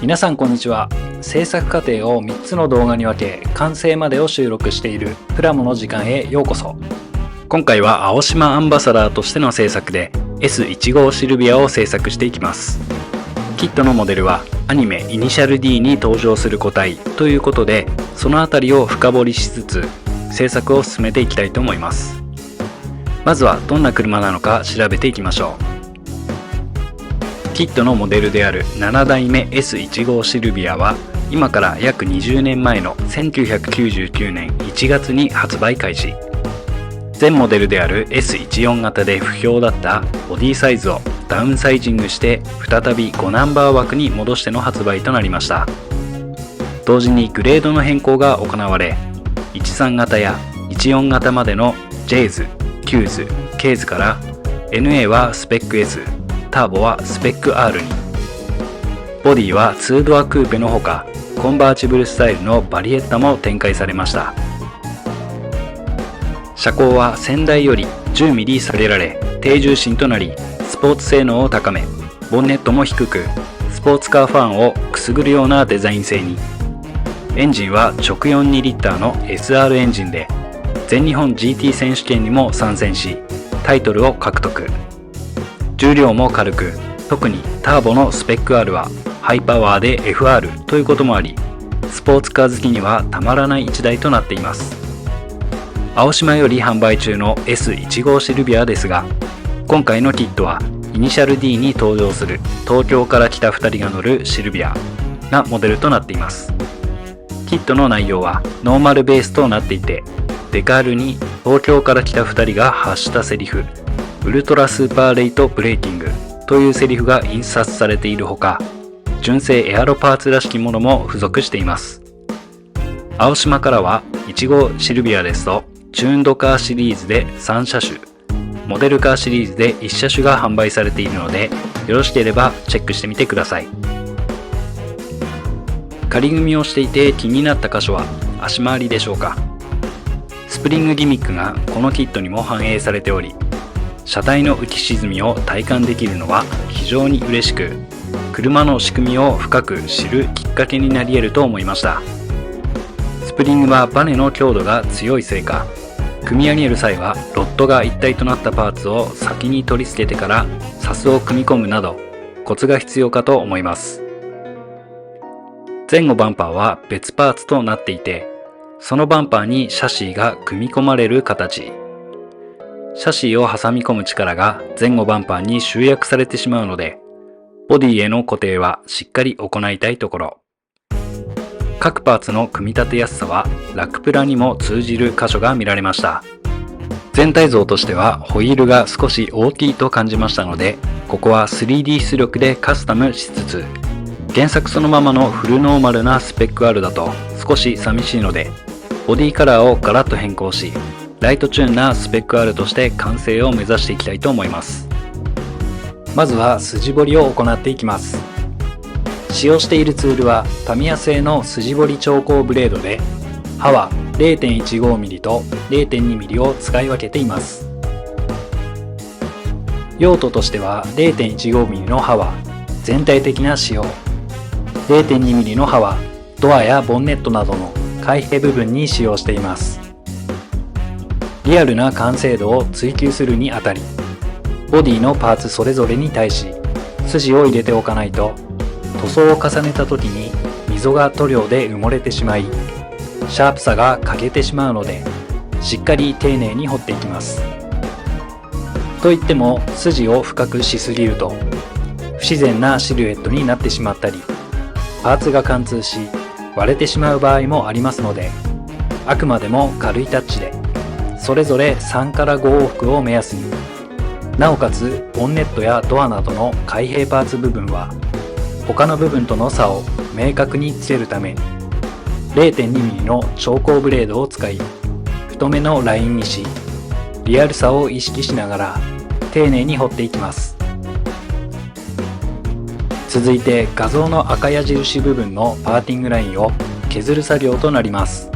皆さんこんにちは。制作過程を3つの動画に分け完成までを収録しているプラモの時間へようこそ。今回は青島アンバサダーとしての制作で S15 シルビアを制作していきます。キットのモデルはアニメイニシャル D に登場する個体ということで、そのあたりを深掘りしつつ制作を進めていきたいと思います。まずはどんな車なのか調べていきましょう。キットのモデルである7代目 S15 シルビアは今から約20年前の1999年1月に発売開始。前モデルである S14 型で不評だったボディサイズをダウンサイジングして再び5ナンバー枠に戻しての発売となりました。同時にグレードの変更が行われ、13型や14型までの J ズ、Q ズ、K ズから NA はスペック S、ターボはスペック R に。ボディは2ドアクーペのほかコンバーチブルスタイルのバリエッタも展開されました。車高は先代より 10mm 下げられ低重心となり、スポーツ性能を高め、ボンネットも低くスポーツカーファンをくすぐるようなデザイン性に。エンジンは直4 2リッターの SR エンジンで全日本 GT 選手権にも参戦しタイトルを獲得。重量も軽く、特にターボのスペック R はハイパワーで FR ということもあり、スポーツカー好きにはたまらない一台となっています。青島より販売中の S15 シルビアですが、今回のキットはイニシャル D に登場する東京から来た2人が乗るシルビアなモデルとなっています。キットの内容はノーマルベースとなっていて、デカールに東京から来た2人が発したセリフ、ウルトラスーパーレイトブレーキングというセリフが印刷されているほか、純正エアロパーツらしきものも付属しています。青島からは15シルビアですとチューンドカーシリーズで3車種、モデルカーシリーズで1車種が販売されているので、よろしければチェックしてみてください。仮組みをしていて気になった箇所は足回りでしょうか。スプリングギミックがこのキットにも反映されており、車体の浮き沈みを体感できるのは非常に嬉しく、車の仕組みを深く知るきっかけになり得ると思いました。スプリングはバネの強度が強いせいか、組み上げる際はロッドが一体となったパーツを先に取り付けてからサスを組み込むなどコツが必要かと思います。前後バンパーは別パーツとなっていて、そのバンパーにシャシーが組み込まれる形。シャシーを挟み込む力が前後バンパーに集約されてしまうので、ボディへの固定はしっかり行いたいところ。各パーツの組み立てやすさはラックプラにも通じる箇所が見られました。全体像としてはホイールが少し大きいと感じましたので、ここは 3D 出力でカスタムしつつ、原作そのままのフルノーマルなスペック R だと少し寂しいので、ボディカラーをガラッと変更し、ライトチューンなスペック R として完成を目指していきたいと思います。まずは筋彫りを行っていきます。使用しているツールはタミヤ製の筋彫り調光ブレードで、刃は 0.15mm と 0.2mm を使い分けています。用途としては 0.15mm の刃は全体的な仕様、0.2mm の刃はドアやボンネットなどの開閉部分に使用しています。リアルな完成度を追求するにあたり、ボディのパーツそれぞれに対し筋を入れておかないと、塗装を重ねた時に溝が塗料で埋もれてしまい、シャープさが欠けてしまうので、しっかり丁寧に彫っていきます。といっても筋を深くしすぎると不自然なシルエットになってしまったり、パーツが貫通し割れてしまう場合もありますので、あくまでも軽いタッチでそれぞれ3から5往復を目安に、なおかつボンネットやドアなどの開閉パーツ部分は他の部分との差を明確につけるため 0.2mm の調光ブレードを使い、太めのラインにし、リアルさを意識しながら丁寧に彫っていきます。続いて画像の赤矢印部分のパーティングラインを削る作業となります。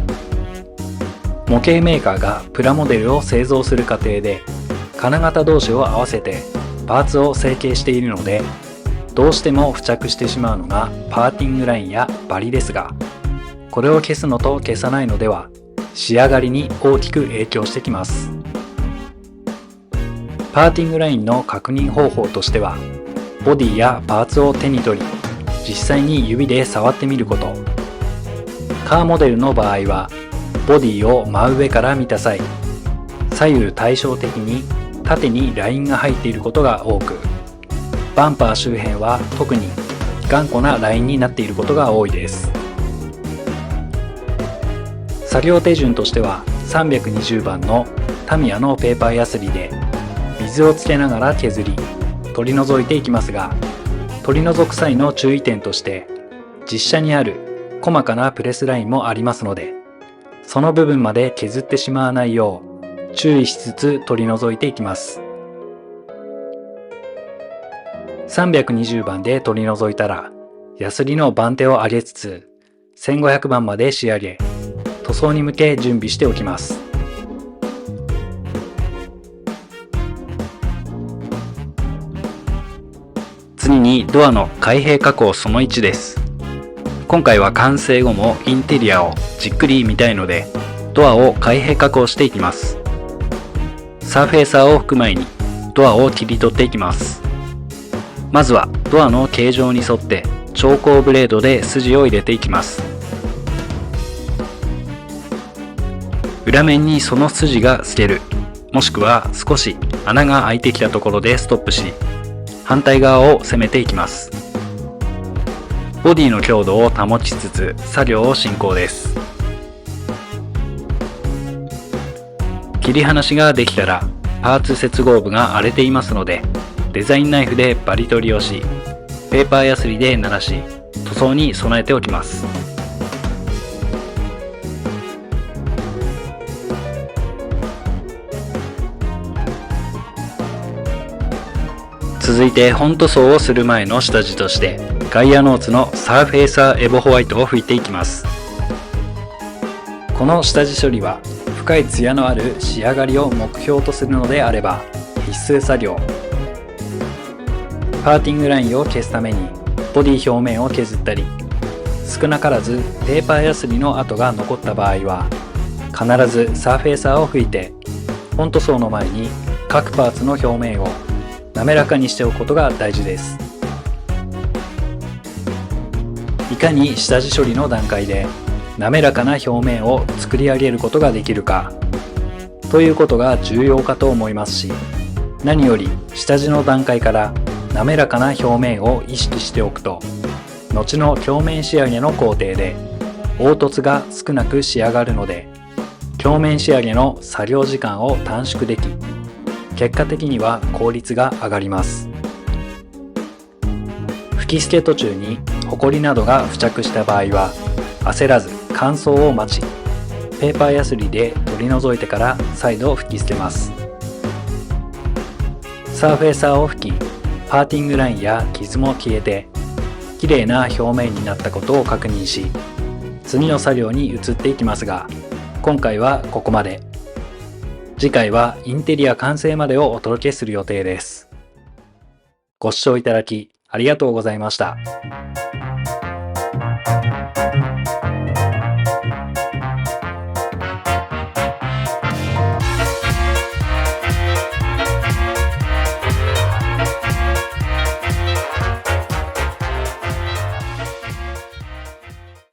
模型メーカーがプラモデルを製造する過程で金型同士を合わせてパーツを成形しているので、どうしても付着してしまうのがパーティングラインやバリですが、これを消すのと消さないのでは仕上がりに大きく影響してきます。パーティングラインの確認方法としては、ボディやパーツを手に取り、実際に指で触ってみること。カーモデルの場合は、ボディを真上から見た際、左右対称的に縦にラインが入っていることが多く、バンパー周辺は特に頑固なラインになっていることが多いです。作業手順としては、320番のタミヤのペーパーヤスリで水をつけながら削り取り除いていきますが、取り除く際の注意点として、実車にある細かなプレスラインもありますので、その部分まで削ってしまわないよう注意しつつ取り除いていきます。320番で取り除いたら、ヤスリの番手を上げつつ1500番まで仕上げ、塗装に向け準備しておきます。次にドアの開閉加工その1です。今回は完成後もインテリアをじっくり見たいので、ドアを開閉加工していきます。サーフェイサーを拭く前にドアを切り取っていきます。まずはドアの形状に沿って調光ブレードで筋を入れていきます。裏面にその筋が透ける、もしくは少し穴が開いてきたところでストップし、反対側を攻めていきます。ボディの強度を保ちつつ作業を進行です。切り離しができたら、パーツ接合部が荒れていますので、デザインナイフでバリ取りをし、ペーパーヤスリで鳴らし、塗装に備えておきます。続いて本塗装をする前の下地として、ガイアノーツのサーフェイサーエボホワイトを拭いていきます。この下地処理は深いツヤのある仕上がりを目標とするのであれば必須作業。パーティングラインを消すためにボディ表面を削ったり、少なからずペーパーヤスリの跡が残った場合は必ずサーフェイサーを拭いて、本塗装の前に各パーツの表面を滑らかにしておくことが大事です。いかに下地処理の段階で滑らかな表面を作り上げることができるかということが重要かと思いますし、何より下地の段階から滑らかな表面を意識しておくと、後の表面仕上げの工程で凹凸が少なく仕上がるので、表面仕上げの作業時間を短縮でき、結果的には効率が上がります。吹き付け途中にホコリなどが付着した場合は焦らず乾燥を待ち、ペーパーヤスリで取り除いてから再度吹き捨てます。サーフェイサーを吹き、パーティングラインや傷も消えて綺麗な表面になったことを確認し、次の作業に移っていきますが、今回はここまで。次回はインテリア完成までをお届けする予定です。ご視聴いただきありがとうございました。